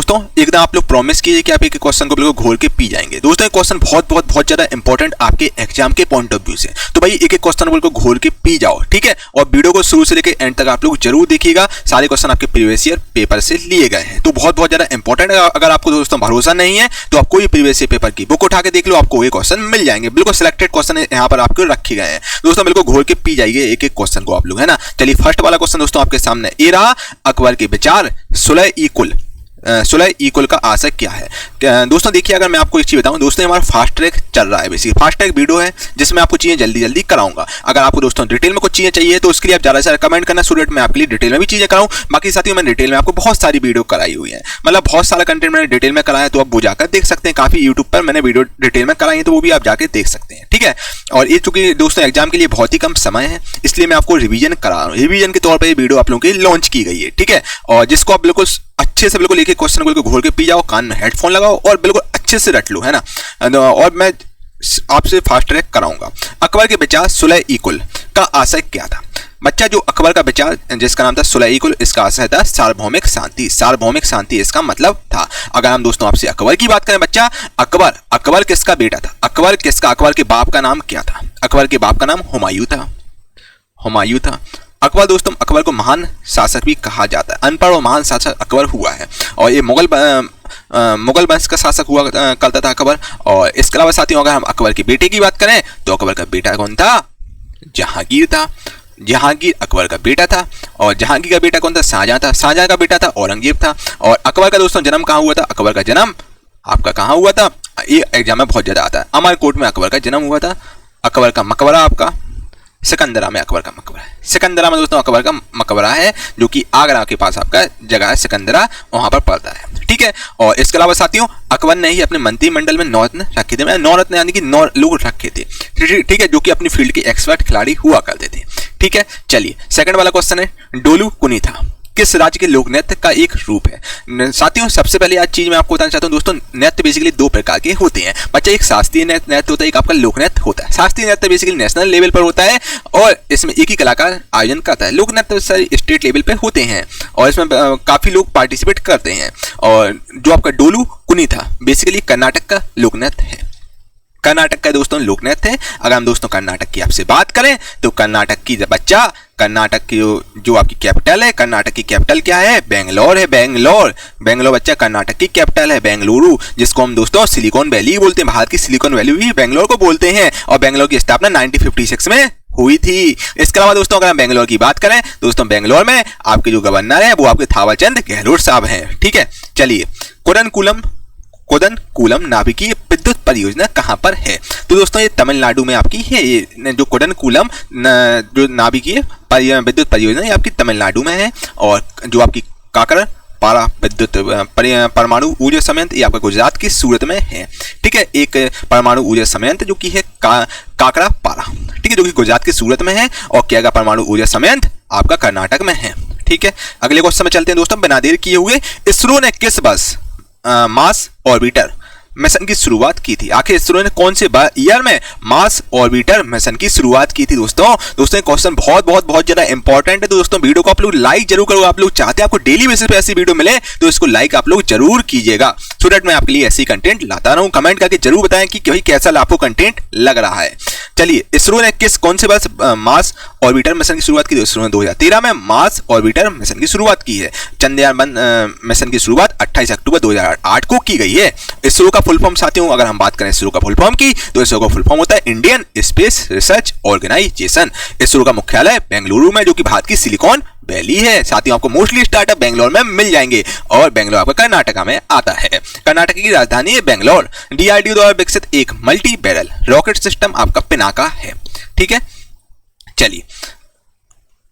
दोस्तों एकदम आप लोग प्रॉमिस कीजिए कि आप एक क्वेश्चन को बिल्कुल घोल के पी जाएंगे। दोस्तों ये क्वेश्चन बहुत ज्यादा इंपॉर्टेंट आपके एग्जाम के पॉइंट ऑफ व्यू से, तो भाई एक क्वेश्चन बिल्कुल घोल के पी जाओ, ठीक है। और वीडियो को शुरू से लेकर एंड तक आप लोग जरूर देखिएगा, सारे क्वेश्चन आपके प्रीवियस ईयर पेपर से लिए गए हैं, तो बहुत ज्यादा इंपॉर्टेंट है। अगर आपको दोस्तों भरोसा नहीं है तो आप कोई प्रीवियस ईयर पेपर की बुक उठा के देख लो, आपको ये क्वेश्चन मिल जाएंगे, बिल्कुल सिलेक्टेड क्वेश्चन यहाँ पर आपको रखे गए हैं। दोस्तों बिल्कुल घोल के पी जाइए एक क्वेश्चन को आप लोग, है ना। चलिए फर्स्ट वाला क्वेश्चन दोस्तों आपके सामने ये रहा, अकबर के विचार सुलह ई कुल का आशय क्या है। दोस्तों देखिए अगर मैं आपको एक चीज बताऊं दोस्तों, हमारा फास्ट ट्रैक चल रहा है, बेसिकली फास्ट ट्रैक वीडियो है जिसमें आपको चीजें जल्दी कराऊंगा। अगर आपको दोस्तों डिटेल में कुछ चीजें चाहिए तो उसके लिए आप ज्यादा से कमेंट करना, स्टूडेंट मैं आपके लिए डिटेल में भी चीजें कराऊं। बाकी साथियों मैंने डिटेल में आपको बहुत सारी वीडियो कराई हुई है, मतलब बहुत सारा कंटेंट मैंने डिटेल में कराया, तो आप वो जाकर देख सकते हैं। काफी यूट्यूब पर मैंने वीडियो डिटेल में कराई है, तो वो भी आप जाके देख सकते हैं, ठीक है। और ये चूंकि दोस्तों एग्जाम के लिए बहुत ही कम समय है, इसलिए मैं आपको रिवीजन करा रहा हूँ, रिवीजन के तौर पर ये वीडियो आप लोगों की लॉन्च की गई है, ठीक है। और जिसको आप बिल्कुल अच्छे से बिल्कुल एक एक क्वेश्चन को घोल के पी जाओ, कान में हेडफोन लगाओ और बिल्कुल अच्छे से रट लो, है ना। और मैं आपसे फास्ट ट्रैक कराऊंगा। अकबर के विचार सुलह ई कुल का आशय क्या था। बच्चा जो अकबर का विचार जिसका नाम था सुलह ई कुल, इसका आशय था सार्वभौमिक शांति। सार्वभौमिक शांति इसका मतलब था। अगर हम दोस्तों आपसे अकबर की बात करें बच्चा, अकबर किसका बेटा था, अकबर के बाप का नाम क्या था। अकबर के बाप का नाम हुमायूं था। अकबर दोस्तों, अकबर को महान शासक भी कहा जाता है, अनपढ़ और महान शासक अकबर हुआ है। और ये मुगल वंश का शासक हुआ करता था अकबर। और इसके अलावा साथियों अगर हम अकबर के बेटे की बात करें तो अकबर का बेटा कौन था, जहांगीर था। जहांगीर अकबर का बेटा था। और जहांगीर का बेटा कौन था, शाहजहां था। शाहजहां का बेटा था औरंगजेब था। और अकबर का दोस्तों जन्म कहाँ हुआ था, अकबर का जन्म आपका कहाँ हुआ था, ये एग्जाम में बहुत ज्यादा आता है, अमरकोट में अकबर का जन्म हुआ था। अकबर का मकबरा आपका सिकंदरा में अकबर का मकबरा है। सिकंदरा में दोस्तों अकबर का मकबरा है, जो कि आगरा के पास आपका जगह है सिकंदरा, वहां पर पड़ता है, ठीक है। और इसके अलावा साथियों अकबर ने ही अपने मंत्रिमंडल में 9 रत्न रखे थे, 9 रत्न यानी कि 9 लोग रखे थे, ठीक है, जो कि अपनी फील्ड के एक्सपर्ट खिलाड़ी हुआ करते थे, ठीक है। चलिए सेकंड वाला क्वेश्चन है, डोलू कुनी था किस राज्य के लोक नृत्य का एक रूप है। साथियों सबसे पहले आज चीज मैं आपको बताना चाहता हूं दोस्तों, नृत्य बेसिकली 2 प्रकार के होते हैं बच्चा, एक शास्त्रीय नृत्य होता है, एक आपका लोक नृत्य होता है। शास्त्रीय नृत्य बेसिकली नेशनल लेवल पर होता है और इसमें एक ही कलाकार आयोजन करता है। लोक नृत्य स्टेट लेवल पे होते हैं और इसमें काफी लोग पार्टिसिपेट करते हैं। और जो आपका डोलू कुनी था बेसिकली कर्नाटक का लोक नृत्य है, कर्नाटक का दोस्तों लोक नृत्य है। अगर हम दोस्तों कर्नाटक की आपसे बात करें तो कर्नाटक की बच्चा, कर्नाटक की जो आपकी कैपिटल है, कर्नाटक की कैपिटल क्या है, बेंगलोर है। बेंगलोर बच्चा कर्नाटक की कैपिटल है, बेंगलुरु, जिसको हम दोस्तों सिलिकॉन वैली बोलते हैं, भारत की सिलिकॉन वैली भी बेंगलोर को बोलते हैं। और बेंगलोर की स्थापना 1956 में हुई थी। इसके अलावा दोस्तों अगर हम बेंगलोर की बात करें दोस्तों, बेंगलोर में आपके जो गवर्नर है वो आपके थावरचंद गहलोत साहब हैं, ठीक है। चलिए कुदनकुलम नाभिकीय विद्युत परियोजना कहां पर है। तो दोस्तों ये तमिलनाडु में आपकी है। ये जो कुदनकुलम जो नाभिकीय विद्युत परियोजना ये आपकी तमिलनाडु में है। और जो आपकी काकड़ पारा विद्युत परमाणु ऊर्जा संयंत्र ये आपका गुजरात की सूरत में है, ठीक है। एक परमाणु ऊर्जा संयंत्र जो कि है काकड़ा पारा, ठीक है, जो कि गुजरात की सूरत में है। और क्या परमाणु ऊर्जा संयंत्र आपका कर्नाटक में है, ठीक है। अगले क्वेश्चन में चलते हैं दोस्तों, बिना देर किए हुए इसरो ने किस वर्ष मार्स ऑर्बिटर मिशन की शुरुआत की थी। आखिर इसरो ने कौन से ईयर में मार्स ऑर्बिटर मिशन की शुरुआत की थी। दोस्तों ये क्वेश्चन बहुत ज्यादा इंपॉर्टेंट है, तो दोस्तों वीडियो को आप लोग लाइक जरूर करो। आप लोग चाहते हैं आपको डेली बेसिस पे ऐसी वीडियो मिले तो इसको लाइक आप लोग जरूर कीजिएगा, सो दैट मैं आपके लिए ऐसी कंटेंट लाता रहूं। कमेंट करके जरूर बताएं कि भाई कैसा आपको कंटेंट लग रहा है। चलिए इसरो ने कौन से वर्ष मार्स ऑर्बिटर मिशन की शुरुआत की थी। इसरो ने 2013 में मार्स ऑर्बिटर मिशन की शुरुआत की है। चंद्रयान मिशन की शुरुआत 28 अक्टूबर 2008 को की गई है। इसरो का फुल फॉर्म साथियों अगर हम बात करें इसरो का फुल फॉर्म की तो इसरो का फुल फॉर्म होता है Indian Space Research Organisation. ISRO का मुख्यालय बेंगलुरु में, जो कि भारत की सिलिकॉन वैली है। साथियों आपको मोस्टली स्टार्टअप बेंगलोर में मिल जाएंगे और बेंगलोर आपका कर्नाटक में आता है। कर्नाटक की राजधानी है बेंगलोर। डीआरडीओ द्वारा विकसित एक मल्टी बैरल रॉकेट सिस्टम आपका पिनाका है, ठीक है। चलिए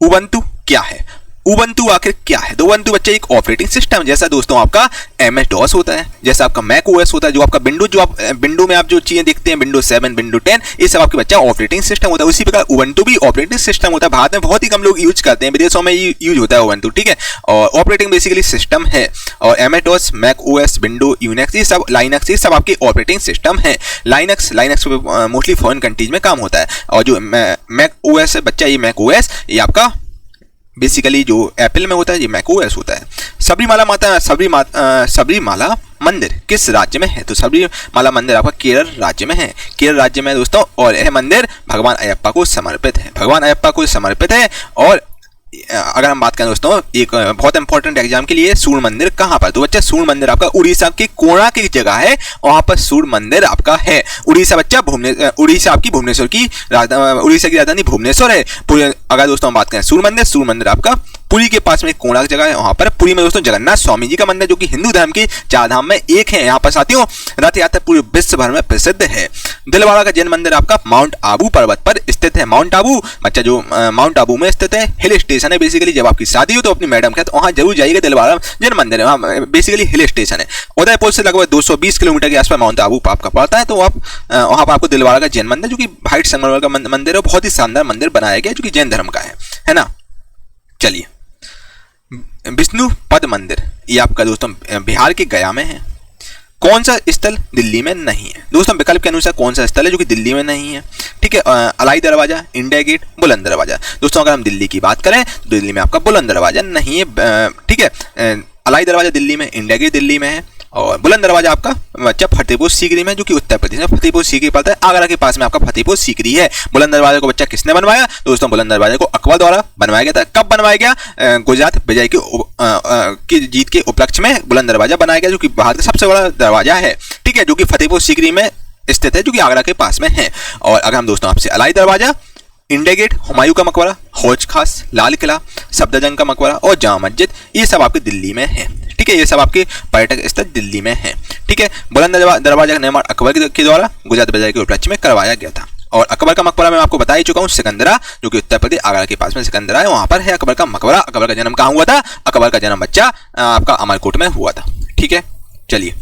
उबंटू क्या है, उबंटू आखिर क्या है। तो उबंटू बच्चे एक ऑपरेटिंग सिस्टम जैसा दोस्तों आपका MS DOS होता है, जैसा आपका मैक OS होता है, जो आपका विंडो में आप जो चीजें देखते हैं विंडो 7 विंडो 10 ये सब आपके बच्चा ऑपरेटिंग सिस्टम होता है। उसी प्रकार उबंटू भी ऑपरेटिंग सिस्टम होता है। भारत में बहुत ही कम लोग यूज करते हैं, विदेशों में यूज होता है उबंटू, ठीक है। और ऑपरेटिंग बेसिकली सिस्टम है। और MS DOS Mac OS window Unix ये सब लाइनक्स ये सब आपके ऑपरेटिंग सिस्टम है। लाइनक्स मोस्टली फॉरेन कंट्रीज में काम होता है। और जो मैक OS है बच्चा, ये मैक OS ये आपका बेसिकली जो एप्पल में होता है ये मैकओएस होता है। सबरीमाला मंदिर किस राज्य में है? तो सबरीमाला मंदिर आपका केरल राज्य में है। केरल राज्य में है दोस्तों, और यह मंदिर भगवान अयप्पा को समर्पित है। भगवान अयप्पा को समर्पित है। और अगर हम बात करें दोस्तों एक बहुत इंपॉर्टेंट एग्जाम के लिए, सूर्य मंदिर कहाँ पर? तो बच्चा सूर्य मंदिर आपका उड़ीसा के कोणार्क की जगह है, वहां पर सूर्य मंदिर आपका है। उड़ीसा बच्चा उड़ीसा आपकी भुवनेश्वर की उड़ीसा की राजधानी भुवनेश्वर है। अगर दोस्तों हम बात करें सूर्य मंदिर आपका पुरी के पास में एक कोणार्क जगह है, वहां पर पुरी में दोस्तों जगन्नाथ स्वामी जी का मंदिर जो कि हिंदू धर्म की 4 धाम में एक है। यहाँ पर साथियों रथ यात्रा पूरे विश्व भर में प्रसिद्ध है। दिलवाड़ा का जैन मंदिर आपका माउंट आबू पर्वत पर स्थित है। माउंट आबू बच्चा जो माउंट आबू में स्थित है, हिल स्टेशन है। बेसिकली जब आपकी शादी हो तो अपनी मैडम के साथ वहां जरूर जाइएगा। दिलवाड़ा जैन मंदिर है, वहाँ बेसिकली हिल स्टेशन है। उदयपुर से लगभग 220 किलोमीटर के आसपास माउंट आबू आपका पड़ता है। तो आप वहां पर आपको दिलवाड़ा का जैन मंदिर जो कि वाइट संगमरमर का मंदिर है, बहुत ही शानदार मंदिर बनाया गया जो कि जैन धर्म का है ना। चलिए, विष्णु पद मंदिर ये आपका दोस्तों बिहार के गया में है। कौन सा स्थल दिल्ली में नहीं है? दोस्तों विकल्प के अनुसार कौन सा स्थल है जो कि दिल्ली में नहीं है? ठीक है, अलाई दरवाजा, इंडिया गेट, बुलंद दरवाजा। दोस्तों अगर हम दिल्ली की बात करें तो दिल्ली में आपका बुलंद दरवाजा नहीं है। ठीक है, अलाई दरवाजा दिल्ली में, इंडिया गेट दिल्ली में है, और बुलंद दरवाजा आपका बच्चा फतेहपुर सीकरी में जो कि उत्तर प्रदेश में फतेहपुर सीकरी पड़ता है। आगरा के पास में आपका फतेहपुर सीकरी है। बुलंद दरवाजे को बच्चा किसने बनवाया? दोस्तों बुलंद दरवाजे को अकबर द्वारा बनवाया गया था। कब बनवाया गया? गुजरात विजय की जीत के उपलक्ष्य में बुलंद दरवाजा बनाया गया जो कि भारत का सबसे बड़ा दरवाजा है। ठीक है, जो कि फतेहपुर सीकरी में स्थित है, जो कि आगरा के पास में है। और अगर हम दोस्तों आपसे अलाई दरवाजा, इंडिया गेट, हुमायूं का मकबरा, हौज खास, लाल किला, सफदरजंग का मकबरा और जामा मस्जिद, ये सब आपके दिल्ली में है। ठीक है, ये सब आपके पर्यटक स्थल दिल्ली में है। ठीक है, बुलंद दरवाजा का निर्माण अकबर के द्वारा गुजरात विजय के उपलक्ष्य में करवाया गया था। और अकबर का मकबरा मैं आपको बता ही चुका हूँ, सिकंदरा जो कि उत्तर प्रदेश आगरा के पास में सिकंदरा है, वहां पर है अकबर का मकबरा। अकबर का जन्म कहाँ हुआ था? अकबर का जन्म बच्चा आपका अमरकोट में हुआ था। ठीक है, चलिए,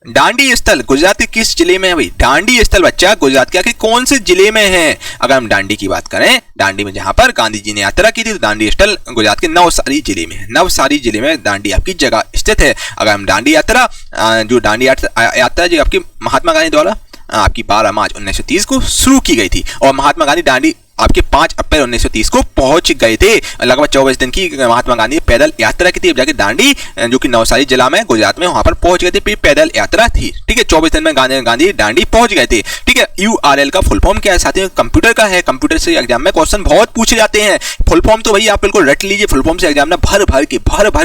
डांडी स्थल गुजरात के किस जिले में है भाई? डांडी स्थल बच्चा गुजरात के कौन से जिले में है? अगर हम डांडी की बात करें, डांडी में जहां पर गांधी जी ने यात्रा की थी, तो डांडी स्थल गुजरात के नवसारी जिले में है। नवसारी जिले में डांडी आपकी जगह स्थित है। अगर हम डांडी यात्रा जो आपकी महात्मा गांधी द्वारा आपकी 12 मार्च 1930 को शुरू की गई थी, और महात्मा गांधी डांडी आपके 5 अप्रैल 1930 को पहुंच गए थे। लगभग 24 दिन की महात्मा गांधी ने पैदल यात्रा की थी, जाके डांडी जो कि नवसारी जिला में गुजरात में वहां पर पहुंच गए थे। पैदल यात्रा थी। ठीक है, 24 दिन में गांधी डांडी पहुंच गए थे। ठीक है, URL का फुल फॉर्म क्या है साथियों? कंप्यूटर का है। कंप्यूटर से एग्जाम में क्वेश्चन बहुत पूछे जाते हैं। फुल फॉर्म तो भाई आप बिल्कुल रट लीजिए, फुल फॉर्म से एग्जाम में भर भर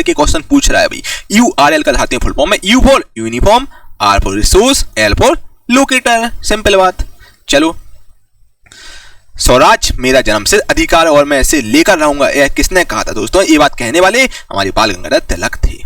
के क्वेश्चन पूछ रहा है भाई। URL का साथियों फुल फॉर्म है U for uniform, R for resource, L for locator. Simple बात। चलो, स्वराज मेरा जन्मसिद्ध अधिकार और मैं इसे लेकर रहूंगा, यह किसने कहा था? दोस्तों ये बात कहने वाले हमारे बाल गंगाधर तिलक थे।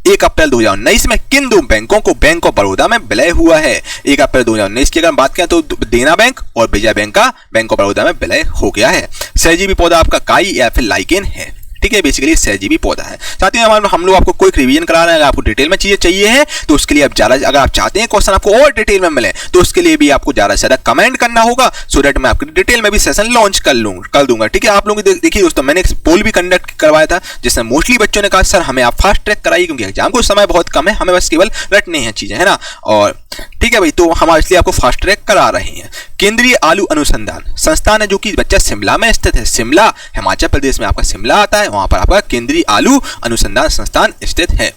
1 अप्रैल 2019 में किन 2 बैंकों को बैंक ऑफ बड़ौदा में विलय हुआ है? 1 अप्रैल 2019 की अगर हम बात करें तो देना बैंक और विजया बैंक का बैंक ऑफ बड़ौदा में विलय हो गया है। सहजीवी पौधा आपका काई या फिर लाइकेन है। ठीक है, बेसिकली सहजीवी पौधा है। साथियों हम लोग आपको कोई रिवीजन करा रहे हैं। अगर आपको डिटेल में चीजें चाहिए है तो उसके लिए अगर आप चाहते हैं क्वेश्चन आपको और डिटेल में मिले तो उसके लिए भी आपको ज्यादा से ज्यादा कमेंट करना होगा, सो दैट मैं आपको डिटेल में भी सेशन लॉन्च कर दूंगा। ठीक है, आप लोग देखिए दोस्तों, मैंने एक पोल भी कंडक्ट करवाया था जिसमें मोस्टली बच्चों ने कहा सर हमें आप फास्ट ट्रैक कराइए क्योंकि एग्जाम को समय बहुत कम है, हमें बस केवल रटने हैं चीजें, है ना। और ठीक है भाई, तो हम इसलिए आपको फास्ट ट्रैक करा रहे हैं। केंद्रीय आलू अनुसंधान संस्थान है जो कि बच्चा शिमला में स्थित है। शिमला हिमाचल प्रदेश में आपका शिमला आता है, वहां पर आपका केंद्रीय आलू अनुसंधान संस्थान स्थित है।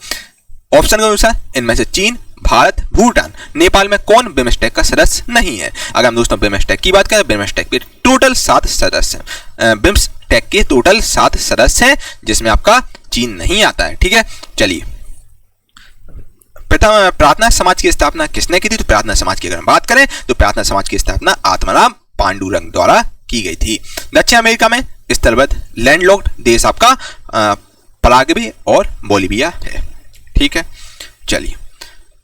ऑप्शन के अनुसार इनमें से चीन, भारत, भूटान, नेपाल में कौन बिमस्टेक का सदस्य नहीं है? अगर हम दोस्तों बिमस्टेक की बात करें, बिमस्टेक के टोटल 7 सदस्य हैं। बिमस्टेक के टोटल 7 सदस्य हैं जिसमें आपका चीन नहीं आता है। ठीक है, चलिए, प्रथम प्रार्थना समाज की स्थापना किसने की थी? तो प्रार्थना समाज की अगर हम बात करें तो प्रार्थना समाज की स्थापना आत्माराम पांडुरंग द्वारा की गई थी। दक्षिण अमेरिका में स्थलबद्ध लैंडलॉक्ड देश आपका पराग्वे और बोलिविया है। ठीक है, चलिए,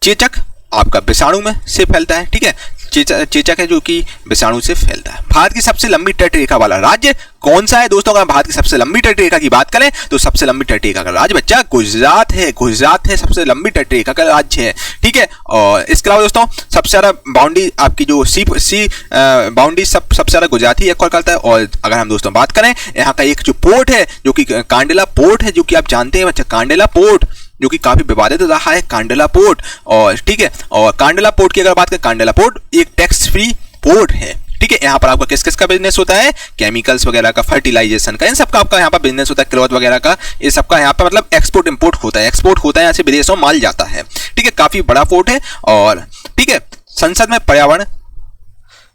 चेचक आपका विषाणु में से फैलता है। ठीक है, चेचक है जो कि विषाणु से फैलता है। भारत की सबसे लंबी तट रेखा वाला राज्य कौन सा है? दोस्तों अगर भारत की सबसे लंबी तट रेखा की बात करें तो सबसे लंबी तट रेखा का राज्य बच्चा गुजरात है। गुजरात है सबसे लंबी तट रेखा का राज्य है। ठीक है, और इसके अलावा दोस्तों सबसे ज्यादा बाउंड्री आपकी जो सी बाउंड्री सबसे ज्यादा गुजरात ही एक्वायर करता है। और अगर हम दोस्तों बात करें, यहाँ का एक जो पोर्ट है जो कि कांडेला पोर्ट है, जो कि आप जानते हैं बच्चा, कांडेला पोर्ट जो कि काफी विवादित रहा है, कांडेला पोर्ट। और ठीक है, और कांडेला पोर्ट की अगर बात करें, कांडेला पोर्ट एक टैक्स फ्री पोर्ट है। ठीक है, यहाँ पर आपका किस किस का बिजनेस होता है, केमिकल्स वगैरह का, फर्टिलाइजेशन का, इन सबका आपका यहाँ पर बिजनेस होता है, क्लॉथ वगैरह का, ये सबका यहाँ पर मतलब एक्सपोर्ट इंपोर्ट होता है, एक्सपोर्ट होता है, यहाँ से विदेशों में माल जाता है। ठीक है, काफी बड़ा पोर्ट है। और ठीक है, संसद में पर्यावरण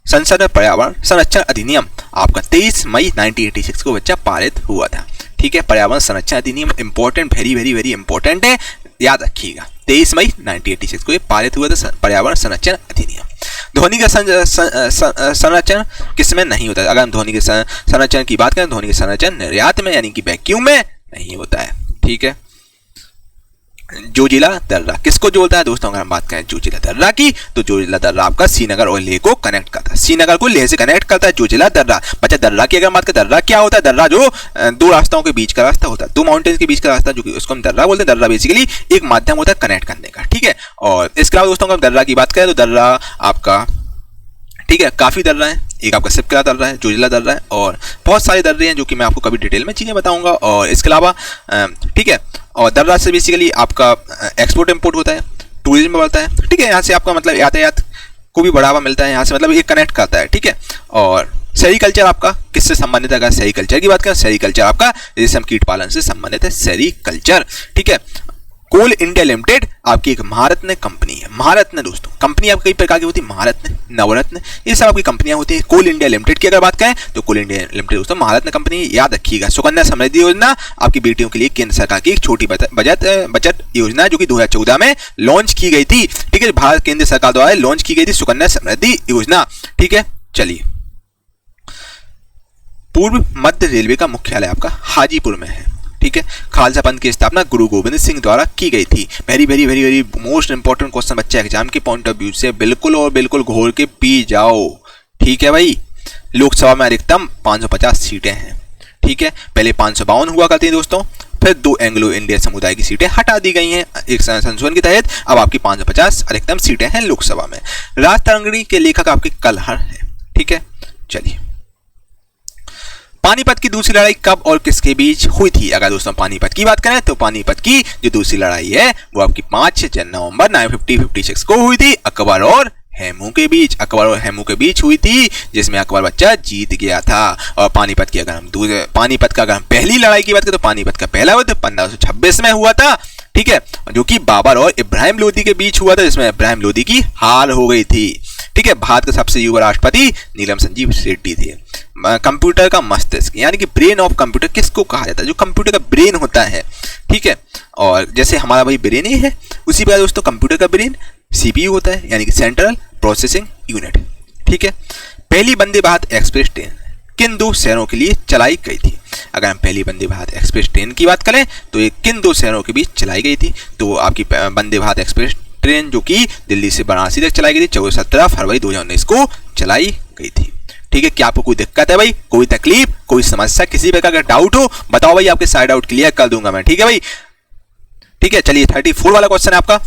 संरक्षण अधिनियम आपका 23 मई 1986 को बच्चा पारित हुआ था। ठीक है, पर्यावरण संरक्षण अधिनियम important, very very very important है, याद रखिएगा। 23 मई 1986 को ये पारित हुआ था पर्यावरण संरक्षण अधिनियम। ध्वनि का संरक्षण किसमें नहीं होता है? अगर हम ध्वनि के संरक्षण की बात करें, ध्वनि के संरक्षण निर्यात में यानी कि वैक्यूम में नहीं होता है। ठीक है, जोजिला दर्रा किसको जोड़ता है दोस्तों? अगर हम बात करें जोजिला दर्रा की, तो जोजिला दर्रा आपका श्रीनगर और लेह को कनेक्ट करता है, श्रीनगर को लेह से कनेक्ट करता है जोजिला दर्रा। बच्चा दर्रा की अगर बात करें, दर्रा क्या होता है? दर्रा जो दो रास्ताओं के बीच का रास्ता होता है, दो माउंटेन्स के बीच का रास्ता, जो कि उसको हम दर्रा बोलते हैं। दर्रा बेसिकली एक माध्यम होता है कनेक्ट करने का। ठीक है, और इसके अलावा दोस्तों अगर दर्रा की बात करें तो दर्रा आपका, ठीक है, काफी दर्रा है, एक आपका सिपकला दर्रा है, जोजिला दर्रा है, और बहुत सारे दर्रे हैं जो कि मैं आपको कभी डिटेल में चीजें बताऊंगा। और इसके अलावा ठीक है, और दर्रा से बेसिकली आपका एक्सपोर्ट इंपोर्ट होता है, टूरिज्म बढ़ता है। ठीक है, यहाँ से आपका मतलब यातायात को भी बढ़ावा मिलता है, यहाँ से मतलब ये कनेक्ट करता है। ठीक है, और सेरीकल्चर आपका किससे संबंधित है? अगर सेरीकल्चर की बात करें, सेरीकल्चर आपका रेशम कीट पालन से संबंधित है, सेरीकल्चर। ठीक है, कोल इंडिया लिमिटेड आपकी एक महारत्न कंपनी है। महारत्न दोस्तों कंपनी आपकी कई प्रकार की होती है, महारत्न, नवरत्न, ये सब आपकी कंपनियां होती है। कोल इंडिया लिमिटेड की अगर बात करें तो कोल इंडिया लिमिटेड दोस्तों महारत्न कंपनी, याद रखिएगा। सुकन्या समृद्धि योजना आपकी बेटियों के लिए केंद्र सरकार की एक छोटी बचत योजना है, जो कि 2014 में लॉन्च की गई थी। ठीक है, भारत केंद्र सरकार द्वारा लॉन्च की गई थी सुकन्या समृद्धि योजना। ठीक है, चलिए, पूर्व मध्य रेलवे का मुख्यालय आपका हाजीपुर में है। ठीक है, खालसा पंथ की स्थापना गुरु गोविंद सिंह द्वारा की गई थी। Very very very very most important question बच्चे एग्जाम के पॉइंट ऑफ व्यू से बिल्कुल और बिल्कुल घोल के पी जाओ। ठीक है भाई, लोकसभा में अधिकतम 550 सीटें हैं। ठीक है, पहले 552 हुआ करती थी दोस्तों, फिर 2 एंग्लो इंडियन समुदाय की सीटें हटा दी गई हैं एक संशोधन के तहत। अब आपकी 550 अधिकतम सीटें हैं लोकसभा में। राजतरंगिणी के लेखक आपके कलहर है। ठीक है, चलिए, पानीपत की दूसरी लड़ाई कब और किसके बीच हुई थी? अगर दोस्तों पानीपत की बात करें तो पानीपत की जो दूसरी लड़ाई है वो आपकी 5 नवंबर 956 को हुई थी, अकबर और हेमू के बीच। अकबर और हेमू के बीच हुई थी, जिसमें अकबर बच्चा जीत गया था। और पानीपत की अगर हम पानीपत का अगर हम पहली लड़ाई की बात करें तो पानीपत का पहला युद्ध 1526 में हुआ था। ठीक है, जो कि बाबर और इब्राहिम लोदी के बीच हुआ था, जिसमें इब्राहिम लोदी की हार हो गई थी। ठीक है, भारत के सबसे युवा राष्ट्रपति नीलम संजीव रेड्डी थे। कंप्यूटर का मस्तिष्क यानी कि ब्रेन ऑफ कंप्यूटर किसको कहा जाता है? जो कंप्यूटर का ब्रेन होता है। ठीक है, और जैसे हमारा भाई ब्रेन ही है, उसी प्रकार दोस्तों कंप्यूटर का ब्रेन सीपीयू होता है, यानी कि सेंट्रल प्रोसेसिंग यूनिट। ठीक है, पहली वंदे भारत एक्सप्रेस ट्रेन किन 2 शहरों के लिए चलाई गई थी? अगर हम पहली वंदे भारत एक्सप्रेस ट्रेन की बात करें तो ये किन 2 शहरों के बीच चलाई गई थी? तो आपकी वंदे भारत एक्सप्रेस ट्रेन जो कि दिल्ली से वाराणसी तक चलाई गई थी, 17 फरवरी 2019 को चलाई गई थी। ठीक है, क्या आपको कोई दिक्कत है भाई, कोई तकलीफ, कोई समस्या, किसी प्रकार का डाउट हो बताओ भाई, आपके सारे डाउट क्लियर कर दूंगा मैं। ठीक है भाई, ठीक है, चलिए 34 वाला क्वेश्चन है आपका,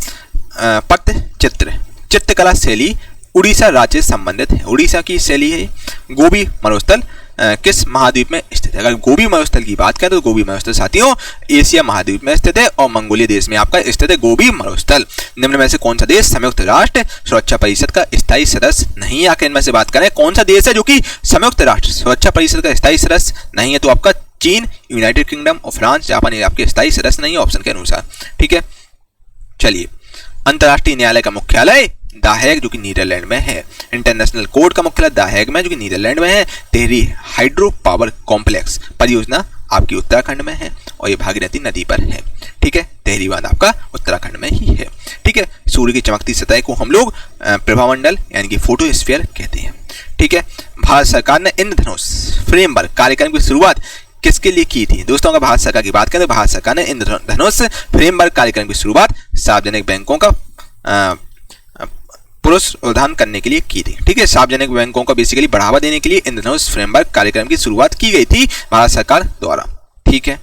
पट्टचित्र चित्रकला शैली उड़ीसा राज्य से संबंधित है। उड़ीसा की शैली है। गोबी मरुस्थल किस महाद्वीप में स्थित है? अगर गोबी मरुस्थल की बात करें तो गोबी मरुस्थल साथियों एशिया महाद्वीप में स्थित है और मंगोलिया देश में आपका स्थित है गोबी मरुस्थल। निम्न में से कौन सा देश संयुक्त राष्ट्र सुरक्षा परिषद का स्थायी सदस्य नहीं है? आखिर इनमें से बात करें कौन सा देश है जो कि संयुक्त राष्ट्र सुरक्षा परिषद का स्थायी सदस्य नहीं है? तो आपका चीन, यूनाइटेड किंगडम और फ्रांस, जापान ये आपके स्थायी सदस्य नहीं है ऑप्शन के अनुसार। ठीक है, चलिए, अंतर्राष्ट्रीय न्यायालय का मुख्यालय द हेग जो कि नीदरलैंड में है। इंटरनेशनल कोर्ट का मुख्यालय द हेग में जो कि नीदरलैंड में है। तेहरी हाइड्रो पावर कॉम्प्लेक्स परियोजना आपकी उत्तराखंड में है और ये भागीरथी नदी पर है। ठीक है, तेहरी बांध आपका उत्तराखंड में ही है। ठीक है, सूर्य की चमकती सतह को हम लोग प्रभामंडल यानी कि फोटोस्फीयर कहते हैं। ठीक है, भारत सरकार ने इंद्रधनुष फ्रेमवर्क कार्यक्रम की शुरुआत किसके लिए की थी? दोस्तों अगर भारत सरकार की बात करें तो भारत सरकार ने इंद्रधनुष फ्रेमवर्क कार्यक्रम की शुरुआत सार्वजनिक बैंकों का पुनरुद्धार करने के लिए की थी। ठीक है, सार्वजनिक बैंकों को बेसिकली बढ़ावा देने के लिए इंद्रधनुष फ्रेमवर्क कार्यक्रम की शुरुआत की गई थी भारत सरकार द्वारा। ठीक है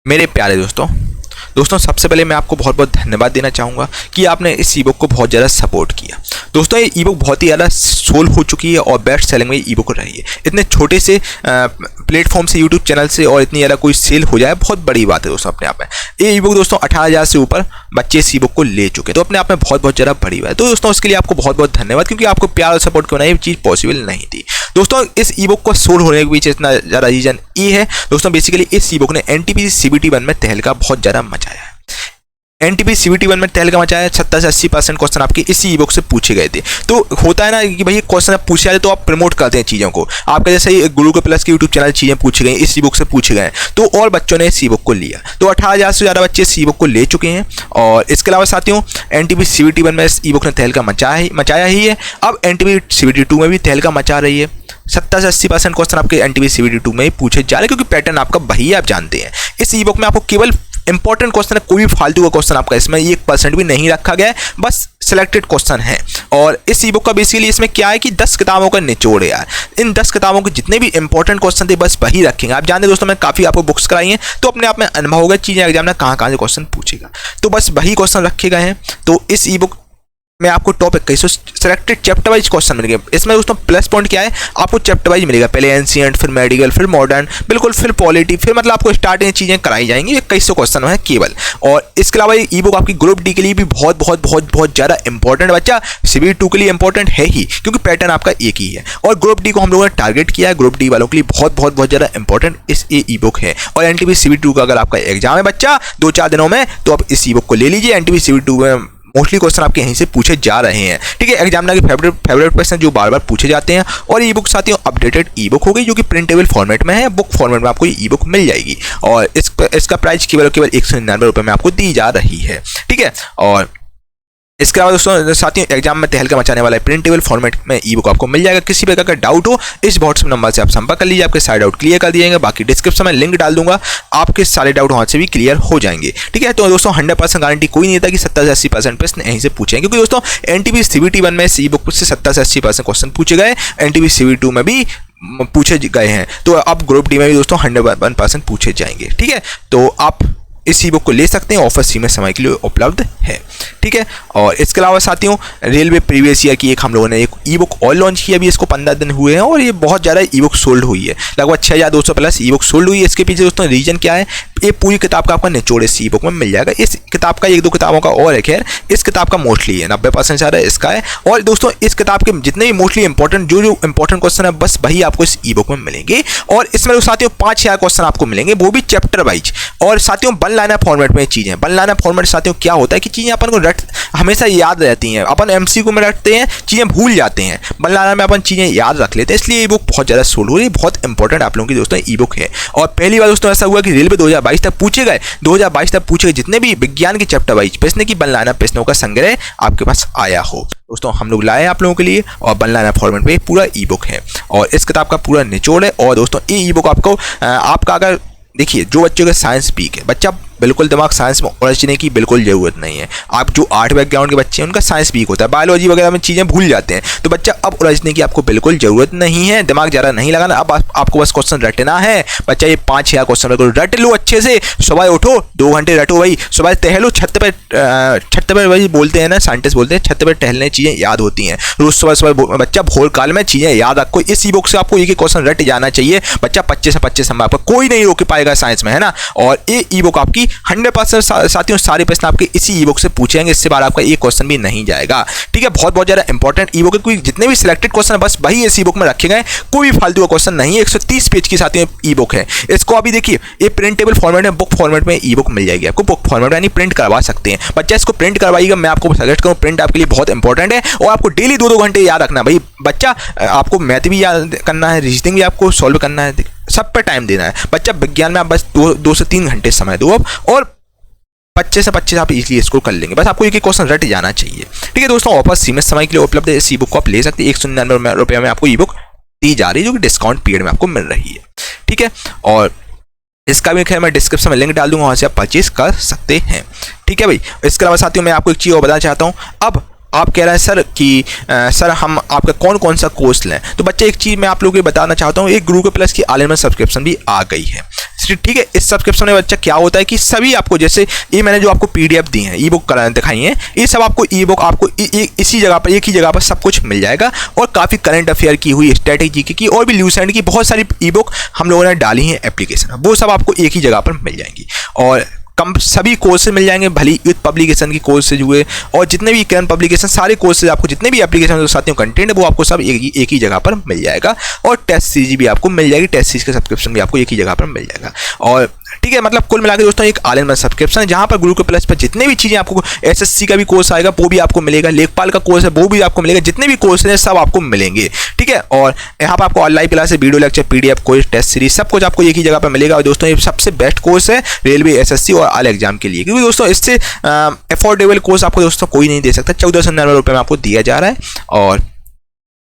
मेरे प्यारे दोस्तों, दोस्तों सबसे पहले मैं आपको बहुत बहुत धन्यवाद देना चाहूँगा कि आपने इस ई बुक को बहुत ज़्यादा सपोर्ट किया। दोस्तों ये ई बुक बहुत ही ज़्यादा सोल्ड हो चुकी है और बेस्ट सेलिंग में ई बुक रही है। इतने छोटे से प्लेटफॉर्म से, यूट्यूब चैनल से और इतनी ज़्यादा कोई सेल हो जाए बहुत बड़ी बात है दोस्तों अपने आप में। ये ई बुक दोस्तों 18,000 से ऊपर बच्चे इस ई बुक को ले चुके हैं, तो अपने आप में बहुत बहुत ज़्यादा बड़ी बात है। तो दोस्तों उसके लिए आपको बहुत बहुत धन्यवाद, क्योंकि आपको प्यार और सपोर्ट करना ये चीज़ पॉसिबल नहीं थी। दोस्तों इस ई बुक को सोल्ड होने के पीछे इतना ज़्यादा रीजन ये है दोस्तों, बेसिकली इस ई बुक ने एनटीपीसी CBT 1 में तहलका बहुत ज़्यादा मचाया है। एनटीपीसी CBT 1 में तहलका मचाया, 70 से 80% क्वेश्चन आपके इसी ई बुक से पूछे गए थे। तो होता है ना कि भाई क्वेश्चन आप पूछे जाते तो आप प्रमोट करते हैं चीज़ों को। आपका जैसे ही गुरु के प्लस के यूट्यूब चैनल चीज़ें पूछी गई, इस ई बुक से पूछे गए, तो और बच्चों ने इस ई बुक को लिया। तो 18,000 से ज़्यादा बच्चे इस ई बुक को ले चुके हैं। और इसके अलावा साथियों एनटीपीसी CBT 1 में इस ई बुक ने तहलका मचाया ही है। अब एनटीपीसी CBT 2 में भी तहलका मचा रही है। 70 से 80% क्वेश्चन आपके एनटीपीसी CBT 2 में ही पूछे जा रहे हैं, क्योंकि पैटर्न आपका वही आप जानते हैं। इस ई बुक में आपको केवल इंपॉर्टेंट क्वेश्चन है, कोई भी फालतू का क्वेश्चन आपका इसमें 1% भी नहीं रखा गया है, बस सिलेक्टेड क्वेश्चन है। और इस ई बुक का बेसिकली इसमें क्या है कि 10 किताबों का निचोड़ है यार। इन 10 किताबों के जितने भी इंपॉर्टेंट क्वेश्चन थे बस वही रखेंगे। आप जानते दोस्तों मैं काफ़ी आपको बुक्स कराई हैं, तो अपने आप में अनुभव होगा चीज़ें एग्जाम में कहाँ से क्वेश्चन पूछेगा, तो बस वही क्वेश्चन रखे गए हैं। तो इस ई बुक में आपको top 21 selected chapter wise question मिलेंगे। इसमें दोस्तों प्लस पॉइंट क्या है, आपको चैप्टर वाइज मिलेगा। पहले एंशिएंट, फिर मेडिकल, फिर मॉडर्न, बिल्कुल फिर पॉलिटी, फिर मतलब आपको स्टार्टिंग चीज़ें कराई जाएंगी। 2100 क्वेश्चन है केवल। और इसके अलावा ई बुक आपकी ग्रुप डी के लिए भी बहुत बहुत बहुत बहुत ज़्यादा इंपॉर्टेंट बच्चा। CBT 2 के लिए इंपॉर्टेंट है ही, क्योंकि पैटर्न आपका एक ही है। और ग्रुप डी को हम लोगों ने टारगेट किया है। ग्रुप डी वालों के लिए बहुत बहुत बहुत ज़्यादा इंपॉर्टेंट इस ई बुक है। और एनटीपीसी CBT 2 का अगर आपका एग्जाम है बच्चा 2-4 दिनों में, तो आप इस ई बुक को ले लीजिए। एनटीपीसी CBT 2 में मोस्टली क्वेश्चन आपके यहीं से पूछे जा रहे हैं। ठीक है, एग्जामिनर के फेवरेट क्वेश्चन जो बार बार पूछे जाते हैं। और ई बुक साथियों अपडेटेड ई बुक हो गई, जो कि प्रिंटेबल फॉर्मेट में है। बुक फॉर्मेट में आपको ई बुक मिल जाएगी। और इसका प्राइस केवल 199 रुपये में आपको दी जा रही है। ठीक है, और इसके अलावा दोस्तों साथियों एग्जाम में तहलका मचाने वाला है प्रिंटेबल फॉर्मेट में ई बुक आपको मिल जाएगा। किसी प्रकार का डाउट हो इस व्हाट्सएप नंबर से आप संपर्क कर लीजिए, आपके सारे डाउट क्लियर कर दिएंगे। बाकी डिस्क्रिप्शन में लिंक डाल दूंगा, आपके सारे डाउट वहाँ से भी क्लियर हो जाएंगे। ठीक है, तो दोस्तों 100% गारंटी कोई नहीं था कि 70 से 80% प्रश्न यहीं से पूछे, क्योंकि दोस्तों एनटीपीसी CBT 1 में ई बुक से 70 से 80% क्वेश्चन पूछे गए, एनटीपीसी CBT 2 में भी पूछे गए हैं। तो अब ग्रुप डी में भी दोस्तों 101% पूछे जाएंगे। ठीक है, तो आप इस ई बुक को ले सकते हैं, ऑफर सीमित समय के लिए उपलब्ध है। ठीक है, और इसके अलावा साथियों रेलवे प्रीवियस ईयर की एक हम लोगों ने एक ई बुक और लॉन्च की। अभी इसको 15 दिन हुए हैं और ये बहुत ज़्यादा ई बुक सोल्ड हुई है, लगभग 6200 प्लस ई बुक सोल्ड हुई है। इसके पीछे दोस्तों रीजन क्या है, ये पूरी किताब का आपका निचोड़ इस ई बुक में मिल जाएगा। इस किताब का 1-2 किताबों का और है, खैर इस किताब का मोस्टली है 90% ज़्यादा इसका है। और दोस्तों इस किताब के जितने भी मोस्टली इंपॉर्टेंट जो इंपॉर्टेंट क्वेश्चन है बस वही आपको इस ई बुक में मिलेंगे। और इसमें साथियों 5-6 क्वेश्चन आपको मिलेंगे, वो भी चैप्टर वाइज। और साथियों वन लाइनर फॉर्मेट में चीज़ें, वन लाइनर फॉर्मेट साथियों क्या होता है कि चीज़ें अपन को हमेशा याद रहती हैं। अपन MCQ में रटते हैं, चीज़ें भूल जाते हैं, वन लाइनर में अपन चीज़ें याद रख लेते हैं। इसलिए ई बुक बहुत ज़्यादा सोल्ड हो रही है, बहुत इंपॉर्टेंट आप लोगों की दोस्तों ई बुक है। और पहली बार दोस्तों ऐसा हुआ कि रेलवे 2022 तक पूछे गए, 2022 तक पूछे गए जितने भी विज्ञान के चैप्टर वाइज प्रश्न की वन लाइनर प्रश्नों का संग्रह आपके पास आया हो। दोस्तों हम लोग लाए आप लोगों के लिए, और वन लाइनर फॉर्मेट में पूरा ई बुक है और इस किताब का पूरा निचोड़ है। और दोस्तों ये ई बुक आपको आपका अगर देखिए जो बच्चों का साइंस वीक है, बच्चा बिल्कुल दिमाग साइंस में उलझने की बिल्कुल ज़रूरत नहीं है। आप जो आर्ट बैकग्राउंड के बच्चे हैं उनका साइंस वीक होता है, बायोलॉजी वगैरह में चीज़ें भूल जाते हैं, तो बच्चा अब उलझने की आपको बिल्कुल ज़रूरत नहीं है, दिमाग ज़्यादा नहीं लगाना। अब आपको बस क्वेश्चन रटना है। बच्चा ये 5-6 क्वेश्चन बिल्कुल रट लो अच्छे से। सुबह उठो 2 घंटे रटो भाई, सुबह टहलो छत पर वही बोलते हैं ना साइंटिस्ट बोलते हैं छत पर टहलने चीज़ें याद होती हैं। रोज सुबह बच्चा भोर काल में चीज़ें याद रखो। इस ई बुक से आपको एक क्वेश्चन रट जाना चाहिए। बच्चा 25 से 25 नंबर आपका कोई नहीं रोक पाएगा साइंस में, है ना। और ये ई बुक आपकी 100% साथियों सारे प्रश्न आपके इसी ई बुक से पूछेंगे, इससे बार आपका एक क्वेश्चन भी नहीं जाएगा। ठीक है, बहुत बहुत ज़्यादा इंपॉर्टेंट ई बुक है, कोई जितने भी सिलेक्टेड क्वेश्चन है बस वही इस ई बुक में रखे गए, कोई भी फालतू का क्वेश्चन नहीं है। 130 पेज की साथियों ई बुक है। इसको अभी देखिए ये प्रिंटेबल फॉर्मेट में बुक फॉर्मेट में ई बुक मिल जाएगी आपको, बुक फॉर्मेट यानी प्रिंट करवा सकते हैं। बच्चा इसको प्रिंट करवाइएगा, मैं आपको सजेस्ट करूँ, प्रिंट आपके लिए बहुत इंपॉर्टेंट है। और आपको डेली 2-2 घंटे याद रखना भाई। बच्चा आपको मैथ भी याद करना है, रीजनिंग भी आपको सॉल्व करना है, सब पर टाइम देना है। बच्चा विज्ञान में आप बस 2 से 3 घंटे समय दो अब, और 25 से 25 आप इजीली इसको कर लेंगे। बस आपको एक क्वेश्चन रट जाना चाहिए। ठीक है दोस्तों, ऑफर सीमित समय के लिए उपलब्ध है। इस ई बुक को आप ले सकते हैं। 199 रुपये में आपको ई बुक दी जा रही है, जो कि डिस्काउंट पीरियड में आपको मिल रही है। ठीक है, और इसका भी खैर मैं डिस्क्रिप्शन में लिंक डाल दूंगा, वहाँ से आप परचेज कर सकते हैं। ठीक है भाई, इसके अलावा साथियों मैं आपको एक चीज़ और बताना चाहता हूँ। अब आप कह रहे हैं सर कि सर हम आपका कौन सा कोर्स लें, तो बच्चे एक चीज़ मैं आप लोगों को बताना चाहता हूँ, एक गुरु के प्लस की ऑनलाइन में सब्सक्रिप्शन भी आ गई है। ठीक है। इस सब्सक्रिप्शन में बच्चा क्या होता है कि सभी आपको, जैसे ये मैंने जो आपको पीडीएफ दी है, ई बुक दिखाई है, ये सब आपको ई बुक आपको इसी जगह पर, एक ही जगह पर सब कुछ मिल जाएगा। और काफ़ी करंट अफेयर की हुई, स्ट्रेटेजी की और भी ल्यूसेंट की बहुत सारी ई बुक हम लोगों ने डाली हैं एप्लीकेशन, वो सब आपको एक ही जगह पर मिल जाएंगी। और कम सभी कोर्सेज मिल जाएंगे, भली यूथ पब्लिकेशन की कोर्सेज हुए और जितने भी करंट पब्लिकेशन, सारे कोर्सेज आपको, जितने भी एप्लीकेशन जो साथियों कंटेंट है वो आपको सब एक ही जगह पर मिल जाएगा। और टेस्ट सीरीज भी आपको मिल जाएगी, टेस्ट सीरीज का सब्सक्रिप्शन भी आपको एक ही जगह पर मिल जाएगा। और ठीक है, मतलब कुल मिलाकर दोस्तों एक ऑल इन वन सब्सक्रिप्शन है, जहां पर गुरुकुल प्लस पर जितने भी चीज़ें आपको, एसएससी का भी कोर्स आएगा वो भी आपको मिलेगा, लेखपाल का कोर्स है वो भी आपको मिलेगा, जितने भी कोर्स हैं सब आपको मिलेंगे। ठीक है, और यहाँ पर आपको ऑनलाइन क्लास है, video lecture, PDF course, test series, सब कुछ आपको एक ही जगह पर मिलेगा। और दोस्तों ये सबसे बेस्ट कोर्स है रेलवे, एसएससी और ऑल एग्जाम के लिए, क्योंकि दोस्तों इससे अफोर्डेबल कोर्स आपको दोस्तों कोई नहीं दे सकता। 1499 रुपये में आपको दिया जा रहा है। और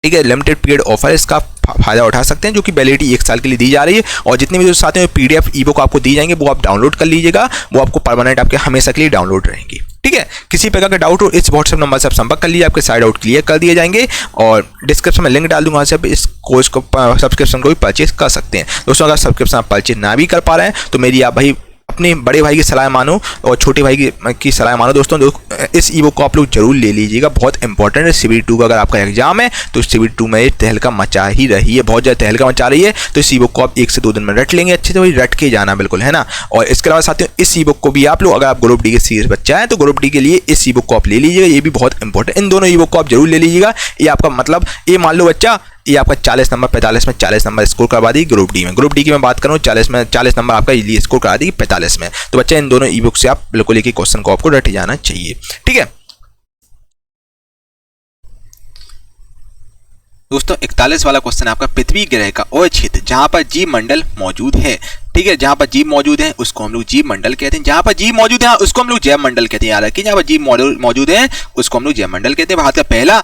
ठीक है, लिमिटेड पीरियड ऑफर है, इसका फायदा उठा सकते हैं, जो कि वैलिडिटी 1 साल के लिए दी जा रही है। और जितने भी जो साथ में पीडीएफ ई बुक आपको दी जाएंगे वो आप डाउनलोड कर लीजिएगा, वो आपको परमानेंट आपके हमेशा के लिए डाउनलोड रहेंगी। ठीक है, किसी प्रकार का डाउट हो इस व्हाट्सएप नंबर से आप संपर्क कर लीजिए, आपके सारे डाउट क्लियर कर दिए जाएंगे। और डिस्क्रिप्शन में लिंक डाल दूंगा, वहाँ से आप इस कोर्स को, सब्सक्रिप्शन को भी परचेज कर सकते हैं। दोस्तों अगर सब्सक्रिप्शन आप परचेज ना भी कर पा रहे हैं तो मेरी आप भाई अपने बड़े भाई की सलाह मानो और छोटे भाई की सलाह मानो। दोस्तों इस ई बुक को आप लोग जरूर ले लीजिएगा, बहुत इंपॉर्टेंट है। CBT2 का अगर आपका एग्जाम है तो CBT2 में तहलका मचा ही रही है, बहुत ज़्यादा तहलका मचा रही है। तो इस ई बुक को आप 1 से 2 दिन में रट लेंगे, अच्छे से वही रट के जाना बिल्कुल, है ना। और इसके अलावा साथियों इस ई बुक को भी आप लोग, अगर आप ग्रुप डी के सीरियस बच्चा है तो ग्रुप डी के लिए इस ई बुक को आप ले लीजिएगा, ये भी बहुत इंपॉर्टेंट। इन दोनों ई बुक को आप जरूर ले लीजिएगा। ये आपका मतलब, ये मान लो बच्चा ये आपका 40 नंबर 45 में 40 नंबर स्कोर करवा दी ग्रुप डी में। ग्रुप डी की मैं बात करूँ 40 में 40 नंबर आपका इजीली स्कोर करा दी 45 में। तो बच्चा इन दोनों ई बुक से आप बिल्कुल एक ही क्वेश्चन को आपको रट जाना चाहिए। ठीक है दोस्तों, 41 वाला क्वेश्चन है आपका, पृथ्वी ग्रह का वह क्षेत्र जहां पर जीव मंडल मौजूद है। ठीक है, जहां पर जीव मौजूद है उसको हम लोग जीव मंडल कहते हैं, जहां पर जीव मौजूद है उसको हम लोग जैव मंडल कहते हैं। याद रखिए, जहां पर जीव मौजूद है उसको हम लोग जैव मंडल कहते हैं। भारत का पहला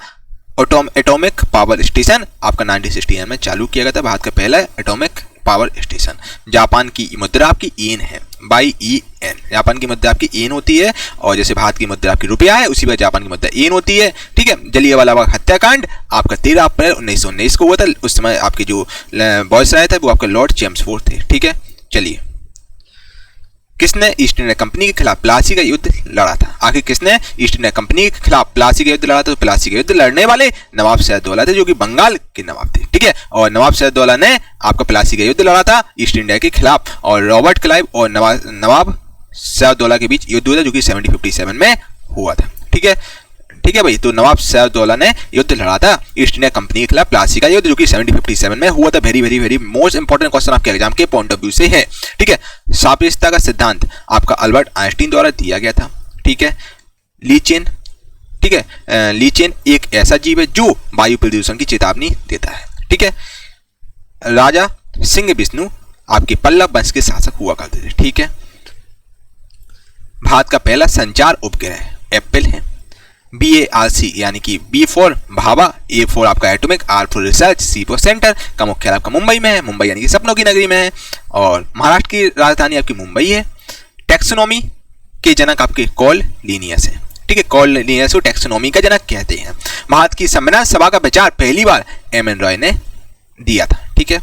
एटॉमिक पावर स्टेशन आपका 1969 में चालू किया गया था। भारत का पहला एटॉमिक पावर स्टेशन। जापान की मुद्रा आपकी येन है, YEN। जापान की मुद्रा आपकी येन होती है, और जैसे भारत की मुद्रा आपकी रुपया है उसी पर जापान की मुद्रा येन होती है। ठीक है, जलियांवाला बाग हत्याकांड आपका 13 अप्रैल 1919 को हुआ था। उस समय आपके जो वायसराय थे वो आपके लॉर्ड चेम्सफोर्ड थे। ठीक है, चलिए, किसने ईस्ट इंडिया कंपनी के खिलाफ प्लासी का युद्ध लड़ा था? आखिर किसने ईस्ट इंडिया कंपनी के खिलाफ प्लासी का युद्ध लड़ा था? तो प्लासी का युद्ध लड़ने वाले नवाब सिराजदौला थे, जो कि बंगाल के नवाब थे। ठीक है, और नवाब सिराजदौला ने आपका प्लासी का युद्ध लड़ा था ईस्ट इंडिया के खिलाफ, और रॉबर्ट क्लाइव और नवाब सिराजदौला के बीच युद्ध हुआ था, जो कि 1757 में हुआ था। ठीक है, ठीक है भाई, तो नवाब सिराजदौला ने युद्ध लड़ा था ईस्ट इंडिया कंपनी के खिलाफ, प्लासी का युद्ध, जो कि 1757 में हुआ था। Very very very most important question आपके एग्जाम के पॉइंट ऑफ व्यू से है। ठीक है, सापेक्षता का सिद्धांत आपका अल्बर्ट आइंस्टीन द्वारा दिया गया था। ठीक है, लीचेन, ठीक है, लीचेन एक ऐसा जीव है जो वायु प्रदूषण की चेतावनी देता है। ठीक है, राजा सिंह विष्णु आपके पल्लव वंश के शासक हुआ करते थे। ठीक है, भारत का पहला संचार उपग्रह एप्पल है। BARC यानी कि B for Bhabha, A for आपका atomic, R for research, C for centre का मुख्यालय आपका मुंबई में है। मुंबई यानी कि सपनों की नगरी में है, और महाराष्ट्र की राजधानी आपकी मुंबई है। टैक्सोनॉमी के जनक आपके कॉल लीनियस है। ठीक है, कॉल लीनियस को टैक्सोनॉमी का जनक कहते हैं। भारत की संविधान सभा का विचार पहली बार MN रॉय ने दिया था। ठीक है,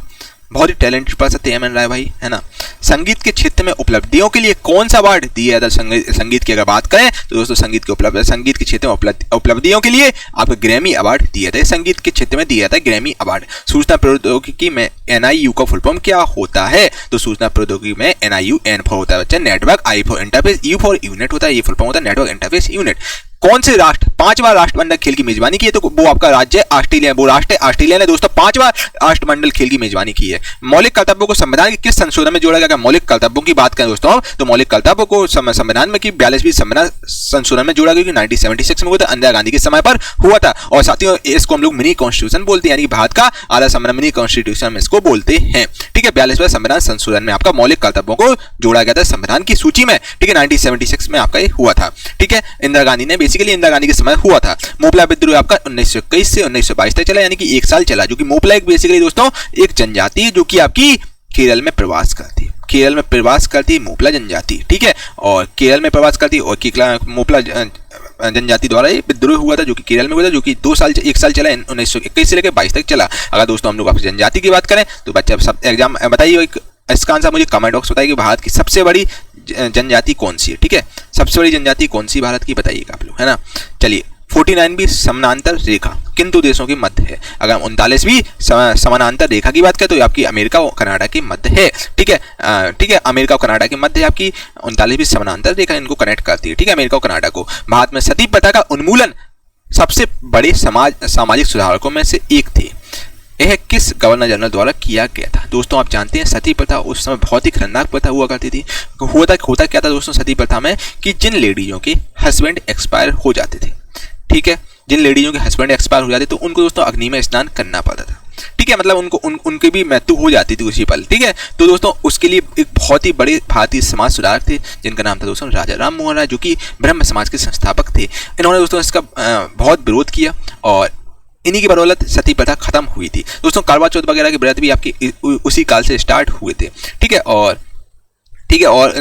बहुत ही टैलेंटेड पर्सन थे MN रॉय भाई, है ना। संगीत के क्षेत्र में उपलब्धियों के लिए कौन सा अवार्ड दिया जाता है? संगीत की अगर बात करें तो दोस्तों संगीत के क्षेत्र में उपलब्धियों के लिए आपको ग्रैमी अवार्ड दिया था। संगीत के क्षेत्र में दिया जाता है ग्रैमी अवार्ड। सूचना प्रौद्योगिकी में NIU का फुल फॉर्म क्या होता है? तो सूचना प्रौद्योगिकी में NIU, N फॉर होता है बच्चा network, I for interface, U for unit होता है। ये फुल फॉर्म होता है नेटवर्क इंटरफेस यूनिट। कौन से राष्ट्र 5 बार राष्ट्रमंडल खेल की मेजबानी की है? तो वो आपका राज्य ऑस्ट्रेलिया, वो राष्ट्र ऑस्ट्रेलिया ने दोस्तों 5 बार राष्ट्रमंडल खेल की मेजबानी की है। मौलिक कर्तव्यों को संविधान के किस संशोधन में जोड़ा गया? मौलिक कर्तव्यों की बात करें दोस्तों तो मौलिक कर्तव्यों को संविधान में की 42वीं संविधान संशोधन में जोड़ा गया, 1976 में हुआ था, इंदिरा गांधी के समय पर हुआ था। और साथियों इसको हम लोग मिनी कॉन्स्टिट्यूशन बोलते हैं, यानी कि भारत का आधा संविधान मिनी कॉन्स्टिट्यूशन में इसको बोलते हैं। ठीक है, 42वें संविधान संशोधन में आपका मौलिक कर्तव्यों को जोड़ा गया था संविधान की सूची में। ठीक है, 1976 में आपका ये हुआ था। ठीक है, इंदिरा गांधी ने बेसिकली इंदिरा गांधी के समय हुआ था। मोपला विद्रोह आपका 1921 से 1922 तक चला, यानी कि 1 साल चला। जो कि मोपला एक बेसिकली दोस्तों एक जनजाति है जो कि आपकी केरल में प्रवास करती है। केरल में प्रवास करती है मोपला जनजाति। ठीक है, और केरल में प्रवास करती है, और मोपला जनजाति द्वारा ये विद्रोह हुआ था जो कि केरल में हुआ था, जो कि 1 साल चला, 1921 से लेकर 22 तक चला। अगर दोस्तों हम लोग आपकी जनजाति की बात करें तो बच्चा सब एग्जाम बताइए इसका आंसर मुझे कमेंट बॉक्स बताइए कि भारत की सबसे बड़ी जनजाति कौन सी है। ठीक है, सबसे बड़ी जनजाति कौन सी भारत की बताइएगा आप लोग, है ना। चलिए 49वीं समानांतर रेखा किन दो देशों के मध्य है। अगर हम 39वीं समानांतर रेखा की बात करें तो आपकी अमेरिका और कनाडा के मध्य है। ठीक है, ठीक है, अमेरिका और कनाडा के मध्य आपकी 39वीं समानांतर रेखा इनको कनेक्ट करती है। ठीक है, अमेरिका और कनाडा को। भारत में सती प्रथा का उन्मूलन सबसे बड़े सामाजिक सुधारकों में से एक थे। यह किस गवर्नर जनरल द्वारा किया गया था। दोस्तों आप जानते हैं सती प्रथा उस समय बहुत ही खतरनाक प्रथा हुआ करती थी। होता क्या था दोस्तों सती प्रथा में कि जिन लेडीजों के हस्बैंड एक्सपायर हो जाते थे, ठीक है, जिन लेडीजों के हस्बैंड एक्सपायर हो जाते तो उनको दोस्तों अग्नि में स्नान करना पड़ता था। ठीक है, मतलब उनकी भी मृत्यु हो जाती थी उसी पल। ठीक है, तो दोस्तों उसके लिए एक बहुत ही बड़े भारतीय समाज सुधारक थे जिनका नाम था दोस्तों राजा राम मोहन राय, जो कि ब्रह्म समाज के संस्थापक थे। इन्होंने दोस्तों इसका बहुत विरोध किया और इन्हीं की बदौलत सती प्रथा खत्म हुई थी। दोस्तों करवा चौथ वगैरह के व्रत भी आपकी उसी काल से स्टार्ट हुए थे। ठीक है, और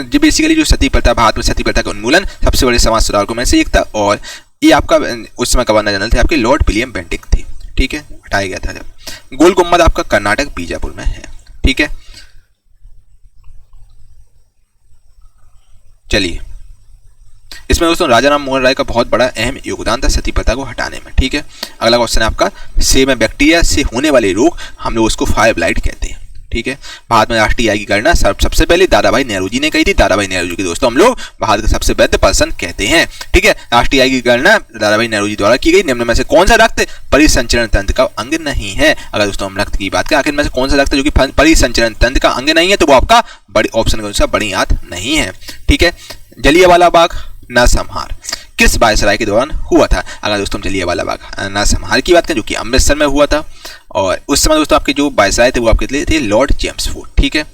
जो बेसिकली जो सती प्रथा, भारत में सती प्रथा का उन्मूलन सबसे बड़े समाज सुधारकों में से एक था और ये आपका उस समय गवर्नर जनरल थे आपके लॉर्ड विलियम बेंटिक थे। ठीक है, हटाया गया था जब। गोल गुम्बद आपका कर्नाटक बीजापुर में है। ठीक है, चलिए इसमें दोस्तों राजा राम मोहन राय का बहुत बड़ा अहम योगदान था सती प्रथा को हटाने में। ठीक है, अगला क्वेश्चन है आपका सेब में बैक्टीरिया से होने वाले रोग हम लोग उसको फायर ब्लाइट कहते हैं। ठीक है, भारत में राष्ट्रीय आय की गणना सबसे पहले दादा भाई नेहरू जी ने कही थी। दादा भाई नेहरू जी की दोस्तों हम लोग भारत के सबसे वृद्ध पर्सन कहते हैं। ठीक है, राष्ट्रीय आय की गणना दादा भाई नेहरू जी द्वारा की गई। निम्न में से कौन सा रक्त परिसंचरण तंत्र का अंग नहीं है। अगर दोस्तों हम रक्त की बात करें आखिर में से कौन सा रक्त जो कि परिसंचरण तंत्र का अंग नहीं है, तो वो आपका बड़ी ऑप्शन के अनुसार बड़ी आंत नहीं है। ठीक है, जलियांवाला बाग नरसंहार किस वायसराय के दौरान हुआ था। अगर दोस्तों जलियांवाला बाग नरसंहार की बात करें जो कि अमृतसर में हुआ था और उस समय दोस्तों आपके जो वायसराय थे वो आपके लिए थे लॉर्ड चेम्सफोर्ड। ठीक है,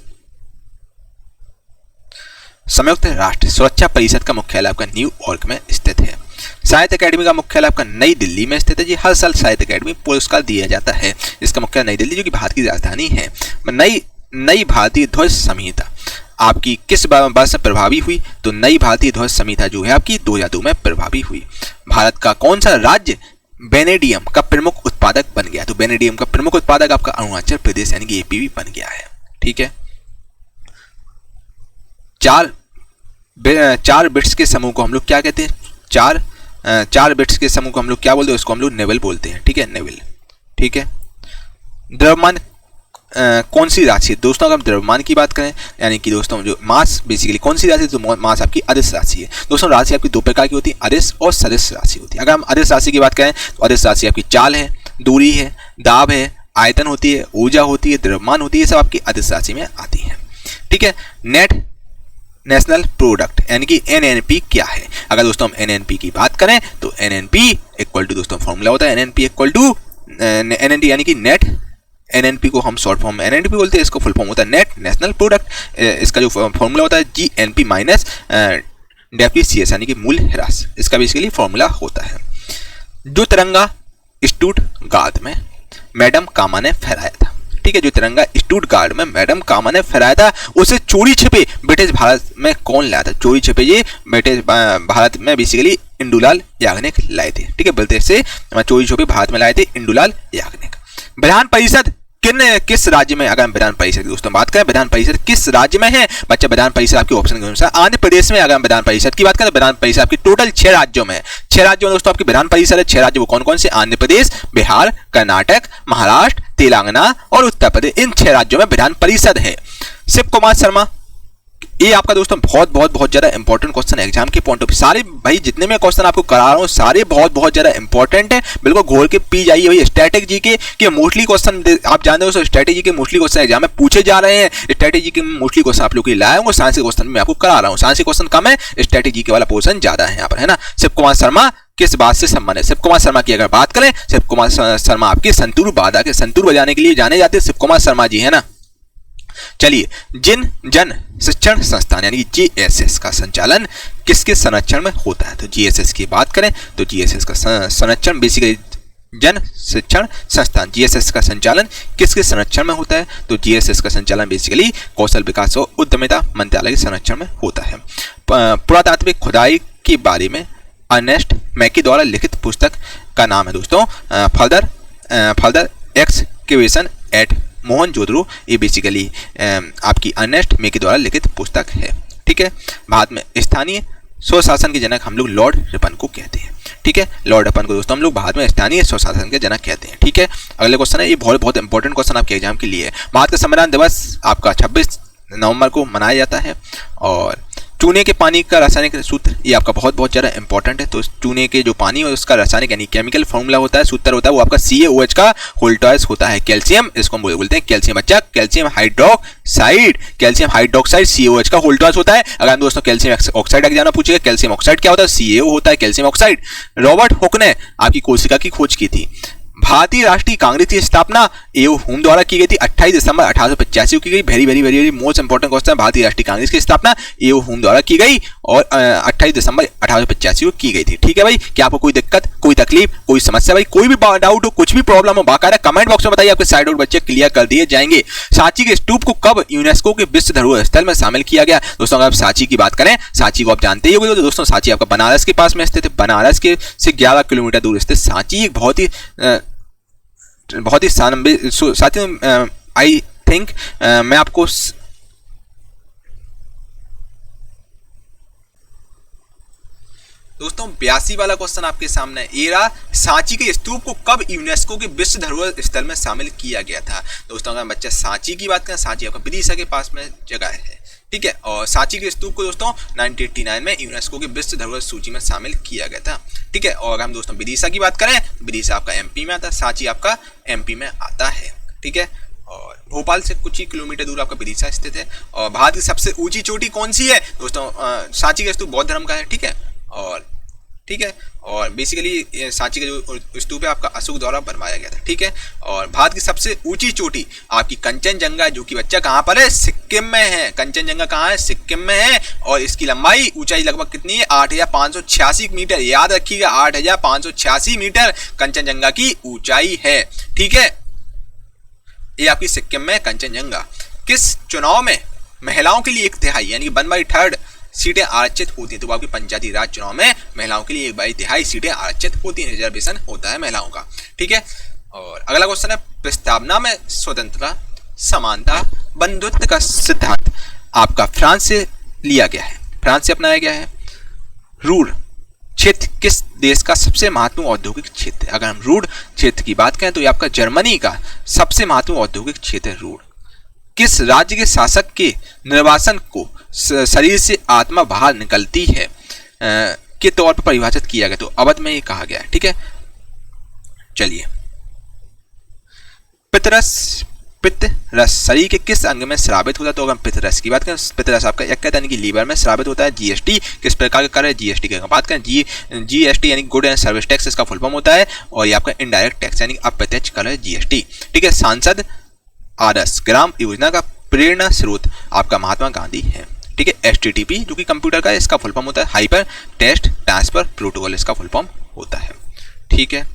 संयुक्त राष्ट्र सुरक्षा परिषद का मुख्यालय आपका न्यूयॉर्क में स्थित है। साहित्य अकेडमी का मुख्यालय आपका नई दिल्ली में स्थित है। जी हर साल साहित्य अकेडमी पुरस्कार दिया जाता है। इसका मुख्यालय नई दिल्ली जो कि भारत की राजधानी है। नई भारतीय ध्वज संहिता आपकी किस वर्ष में प्रभावी हुई, तो नई भारतीय ध्वज संहिता जो है आपकी 2002 में प्रभावी हुई। भारत का कौन सा राज्य वेनेडियम का प्रमुख उत्पादक बन गया, तो वेनेडियम का प्रमुख उत्पादक आपका अरुणाचल प्रदेश यानी कि एपीवी बन गया है। ठीक है, चार बिट्स के समूह को हम लोग क्या कहते हैं, चार बिट्स के समूह को हम लोग क्या बोलते हैं, उसको हम लोग नेवल बोलते हैं। ठीक है, नेवल। ठीक है, द्रव्यमान कौन सी राशि है। दोस्तों अगर हम द्रव्यमान की बात करें यानी कि दोस्तों जो मास बेसिकली कौन सी राशि है, तो मास आपकी अदिश राशि है। दोस्तों राशि आपकी दो प्रकार की होती है, अदिश और सदिश राशि होती है। अगर हम अदिश राशि की बात करें तो अदिश राशि आपकी चाल है, दूरी है, दाब है, आयतन होती है, ऊर्जा होती है, द्रव्यमान होती है, सब आपकी अदिश राशि में आती है। ठीक है, नेट नेशनल प्रोडक्ट यानी कि एनएनपी क्या है। अगर दोस्तों हम एनएनपी की बात करें तो एनएनपी इक्वल टू दोस्तों फॉर्मूला होता है एनएनपी इक्वल टू एनएनटी यानी कि नेट, एनएनपी को हम शॉर्ट फॉर्म में एनएनपी बोलते हैं, इसको फुल फॉर्म होता है नेट नेशनल प्रोडक्ट। इसका जो फॉर्मूला होता है जीएनपी माइनस डेप्रिसिएशन यानी कि मूल्य ह्रास, इसका बेसिकली फॉर्मूला होता है। जो तिरंगा स्टुटगार्ट में मैडम कामा ने फहराया था। ठीक है, जो तिरंगा स्टुटगार्ट में मैडम कामा ने फहराया था उसे चोरी छिपे ब्रिटिश भारत में कौन लाया था। चोरी छिपे ये ब्रिटिश भारत में बेसिकली इंदुलाल याग्निक लाए थे। ठीक है, बोलते से चोरी छिपे भारत में लाए थे इंदुलाल याग्निक। विधान परिषद किस राज्य में, अगर हम विधान परिषद की दोस्तों बात करें, विधान परिषद किस राज्य में है बच्चा। विधान परिषद आपके ऑप्शन के अनुसार आंध्र प्रदेश में। अगर हम विधान परिषद की बात करें तो विधान परिषद आपकी टोटल 6 राज्यों में, 6 राज्यों में दोस्तों आपकी विधान परिषद है। 6 राज्य वो कौन कौन से, आंध्र प्रदेश, बिहार, कर्नाटक, महाराष्ट्र, तेलंगाना और उत्तर प्रदेश। इन 6 राज्यों में विधान परिषद है। शिव कुमार शर्मा, ये आपका दोस्तों बहुत ज्यादा इंपॉर्टेंट क्वेश्चन है एग्जाम के पॉइंट ऑफ व्यू। सारे भाई जितने मैं क्वेश्चन आपको करा रहा हूँ सारे बहुत ज्यादा इंपॉर्टेंट है, बिल्कुल घोल के पी जाइए भाई। स्ट्रेटेजी के मोस्टली क्वेश्चन आप जानते हो, स्ट्रेटेजी के मोस्टली क्वेश्चन एग्जाम में पूछे जा रहे हैं। स्ट्रेटेजी के मोस्टली क्वेश्चन आप लोग के लाया हूँ, साइंस के क्वेश्चन मैं आपको करा रहा हूँ। साइंस के क्वेश्चन कम है, स्ट्रेटेजी के वाला पोर्शन ज्यादा है यहाँ पर, है ना। शिव कुमार शर्मा किस बात से संबंध है। शिव कुमार शर्मा की अगर बात करें, शिव कुमार शर्मा आपके संतूर बाधा के संतूर बजाने के लिए जाने जाते शिव कुमार शर्मा जी, है ना। चलिए, जन शिक्षण संस्थान यानी जीएसएस का संचालन किसके संरक्षण में होता है। तो जीएसएस की बात करें तो जीएसएस का संरक्षण बेसिकली जन शिक्षण संस्थान, जीएसएस का संचालन किसके संरक्षण में होता है। तो जीएसएस का संचालन बेसिकली कौशल विकास और उद्यमिता मंत्रालय के संरक्षण में होता है। पुरातात्विक खुदाई के बारे में अर्नेस्ट मैकी द्वारा लिखित पुस्तक का नाम है दोस्तों फर्दर एक्सकेवेशन एट मोहनजोदड़ो ये बेसिकली आपकी अर्नेस्ट मे के द्वारा लिखित पुस्तक है। ठीक है, भारत में स्थानीय स्वशासन के जनक हम लोग लॉर्ड रिपन को कहते हैं। ठीक है, लॉर्ड रिपन को दोस्तों हम लोग भारत में स्थानीय स्वशासन के जनक कहते हैं। ठीक है, अगले क्वेश्चन है, ये बहुत इंपॉर्टेंट क्वेश्चन आपके एग्जाम के लिए है। भारत का संविधान दिवस आपका 26 नवंबर को मनाया जाता है। और चूने के पानी का रासायनिक सूत्र ये आपका बहुत ज़्यादा इंपॉर्टेंट है। तो चूने के जो पानी है उसका रासायनिक यानी केमिकल फॉर्मूला होता है, सूत्र होता है, वो आपका CaOH का होल टॉयस होता है। कैल्शियम, इसको हम बोलते हैं कैल्शियम बच्चा, calcium hydroxide, calcium hydroxide CaOH का होल टॉयस होता है। अगर हम दोस्तों कैल्शियम ऑक्साइड एग्जाम में पूछेगा कैल्शियम ऑक्साइड क्या होता है, CaO होता है कैल्शियम ऑक्साइड। रॉबर्ट हुक ने आपकी कोशिका की खोज की थी। भारतीय राष्ट्रीय कांग्रेस की स्थापना एओ हुम द्वारा की गई थी 28 दिसंबर 1885 को की गई। वेरी मोस्ट इंपॉर्टेंट क्वेश्चन, भारतीय राष्ट्रीय कांग्रेस की स्थापना एओ हुम द्वारा की गई और 28 दिसंबर 1885 को की गई थी। ठीक है भाई, क्या आपको कोई दिक्कत, कोई तकलीफ, कोई समस्या, भाई कोई भी डाउट हो, कुछ भी प्रॉब्लम हो, बाकायदा कमेंट बॉक्स में बताइए, आपके साइड आउट बच्चे क्लियर कर दिए जाएंगे। सांची के स्तूप को कब यूनेस्को के विश्व धरोहर स्थल में शामिल किया गया? दोस्तों अगर आप सांची की बात करें, सांची को आप जानते ही होंगे, तो दोस्तों सांची आपका बनारस के पास में स्थित है। बनारस के से 11 किलोमीटर दूर स्थित सांची एक बहुत ही साथियों आई थिंक मैं आपको दोस्तों 82 वाला क्वेश्चन आपके सामने ये रहा, सांची के स्तूप को कब यूनेस्को के विश्व धरोहर स्थल में शामिल किया गया था? दोस्तों अगर बच्चा सांची की बात करें, सांची आपका विदिशा के पास में जगह है। ठीक है, और सांची के स्तूप को दोस्तों 1989 में यूनेस्को के विश्व धरोहर सूची में शामिल किया गया था। ठीक है, और हम दोस्तों विदिशा की बात करें, विदिशा आपका MP में आता है, सांची आपका MP में आता है। ठीक है, और भोपाल से कुछ ही किलोमीटर दूर आपका विदिशा स्थित है। और भारत की सबसे ऊंची चोटी कौन सी है? दोस्तों सांची का स्तूप बौद्ध धर्म का है। ठीक है, और बेसिकली सांची का जो स्तूप है आपका अशोक द्वारा बनवाया गया था। ठीक है, और भारत की सबसे ऊंची चोटी आपकी कंचनजंगा, जो कि बच्चा कहाँ पर है? सिक्किम में है। कंचनजंगा कहाँ है? सिक्किम में है। और इसकी लंबाई ऊंचाई लगभग कितनी है? 8586 मीटर। याद रखिएगा 8586 मीटर कंचनजंगा की ऊंचाई है। ठीक है, ये आपकी सिक्किम में कंचनजंगा। किस चुनाव में महिलाओं के लिए 1/3 यानी 1/3 सीटें आरक्षित होती हैं? तो आपकी पंचायती राज चुनाव में महिलाओं के लिए 1/3 सीटें आरक्षित होती हैं, रिजर्वेशन होता है महिलाओं का। ठीक है, और अगला क्वेश्चन है, प्रस्तावना में स्वतंत्रता, समानता, बंधुत्व का सिद्धांत आपका फ्रांस से लिया गया है, फ्रांस से अपनाया गया है। रूर क्षेत्र किस देश का सबसे महत्वपूर्ण औद्योगिक क्षेत्र है? अगर हम रूर क्षेत्र की बात करें तो ये आपका जर्मनी का सबसे महत्वपूर्ण औद्योगिक क्षेत्र है रूर। किस राज्य के शासक के निर्वासन को शरीर से आत्मा बाहर निकलती है के तौर पर परिभाषित किया गया? तो अवध में ये कहा गया है। ठीक है, चलिए, पित्तरस शरीर के किस अंग में स्रावित होता है? तो अगर हम पित्तरस की बात करें, पित्तरस आपका यकृत यानी कि लीवर में स्रावित होता है। GST किस प्रकार का कर है? GST की बात करें, GST यानी गुड एंड सर्विस टैक्स इसका फुल फॉर्म होता है। और ये आपका इनडायरेक्ट टैक्स यानी अप्रत्यक्ष कर है GST। ठीक है, सांसद आदर्श ग्राम योजना का प्रेरणा स्रोत आपका महात्मा गांधी है। ठीक है, HTTP जो कि कंप्यूटर का है इसका फुल फॉर्म होता है हाइपर टेक्स्ट ट्रांसफर प्रोटोकॉल, इसका फुल फॉर्म होता है। ठीक है,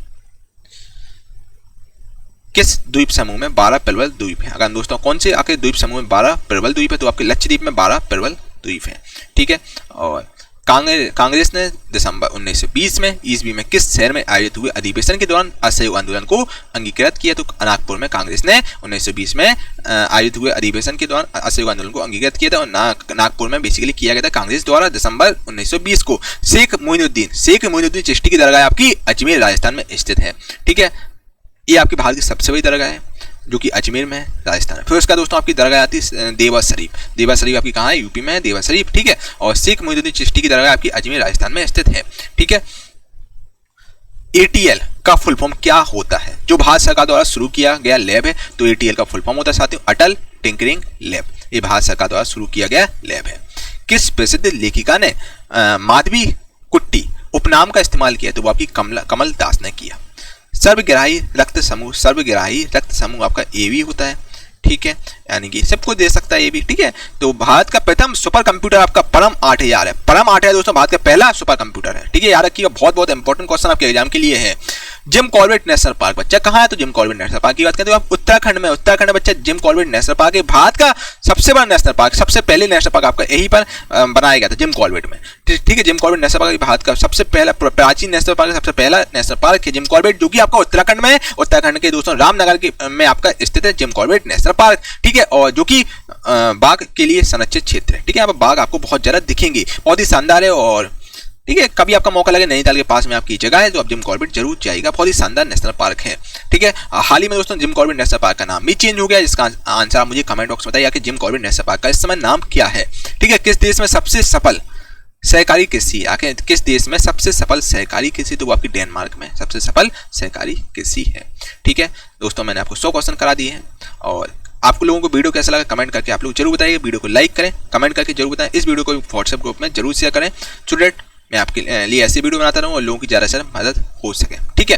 किस द्वीप समूह में 12 प्रबल द्वीप है? अगर दोस्तों कौन से आपके द्वीप समूह में 12 प्रबल द्वीप है? तो आपके लक्षद्वीप में 12 प्रबल द्वीप है। ठीक है, और कांग्रेस ने दिसंबर 1920 में ईस्वी में किस शहर में आयोजित हुए अधिवेशन के दौरान असहयोग आंदोलन को अंगीकृत किया? तो नागपुर में कांग्रेस ने 1920 में आयोजित हुए अधिवेशन के दौरान असहयोग आंदोलन को अंगीकृत किया था। और नागपुर में बेसिकली किया गया था कांग्रेस द्वारा दिसंबर 1920 को। शेख मोइनुद्दीन चिश्ती की दरगाह आपकी अजमेर राजस्थान में स्थित है। ठीक है, ये आपकी भारत की सबसे बड़ी दरगाह है जो कि अजमेर में है राजस्थान में। फिर उसका दोस्तों आपकी दरगाह आती है देवा शरीफ आपकी कहाँ है? यूपी में है देवा शरीफ। ठीक है, और शेख मोइनुद्दीन चिश्ती की दरगाह आपकी अजमेर राजस्थान में स्थित है। ठीक है, ATL का फुल फॉर्म क्या होता है? जो भारत सरकार द्वारा शुरू किया गया लैब है, तो ATL का फुल फॉर्म होता है साथियों अटल टिंकरिंग लैब। ये भारत सरकार द्वारा शुरू किया गया लैब है। किस प्रसिद्ध लेखिका ने माधवी कुट्टी उपनाम का इस्तेमाल किया? तो वो आपकी कमल दास ने किया। सर्वग्राही रक्त समूह आपका AB होता है। ठीक है, यानी कि सबको दे सकता है AB। ठीक है, तो भारत का प्रथम सुपर कंप्यूटर आपका परम 8000 है। परम 8000 दोस्तों भारत का पहला सुपर कंप्यूटर है। ठीक है, याद रखिएगा, बहुत इंपॉर्टेंट क्वेश्चन आपके एग्जाम के लिए है। जिम कॉर्बेट नेशनल पार्क बच्चा कहाँ है, तो जिम कॉर्बेट नेशनल पार्क की बात करें तो आप उत्तराखंड में, उत्तराखंड बच्चा जिम कॉर्बेट नेशनल पार्क है, भारत का सबसे बड़ा नेशनल पार्क, सबसे पहले नेशनल पार्क आपका यहीं पर बनाया गया था जिम कॉर्बेट में। ठीक है, Jim Corbett national park Bharat का सबसे पहला प्राचीन नेशनल पार्क, सबसे पहला नेशनल पार्क है जिम कॉर्बेट, जो कि आपका उत्तराखंड में है। उत्तराखंड के दोस्तों रामनगर में आपका स्थित है जिम कॉर्बेट नेशनल पार्क। ठीक है, और जो कि बाघ के लिए संरक्षित क्षेत्र है। ठीक है, यहाँ पर बाघ आपको बहुत ज्यादा दिखेंगे, बहुत ही शानदार है। और ठीक है, कभी आपका मौका लगे नैनीताल के पास में आपकी जगह है तो आप जिम कॉर्बेट जरूर जाइएगा, बहुत ही शानदार नेशनल पार्क है। ठीक है, हाल ही में दोस्तों जिम कॉर्बेट नेशनल पार्क का नाम भी चेंज हो गया, जिसका आंसर आप मुझे कमेंट बॉक्स में बताइए कि जिम कॉर्बेट नेशनल पार्क का इस समय नाम क्या है। ठीक है, किस देश में सबसे सफल सहकारी कृषि, आखिर किस देश में सबसे सफल सहकारी कृषि, तो वो आपकी डेनमार्क में सबसे सफल सहकारी कृषि है। ठीक है दोस्तों, मैंने आपको 100 क्वेश्चन करा दिए हैं और आपको लोगों को वीडियो कैसा लगा कमेंट करके आप लोग जरूर बताइए। वीडियो को लाइक करें, कमेंट करके जरूर बताएं, इस वीडियो को व्हाट्सएप ग्रुप में जरूर शेयर करें, सो दैट मैं आपके लिए ऐसी वीडियो बनाता रहूं और लोगों की ज़्यादा से ज़्यादा मदद हो सके। ठीक है,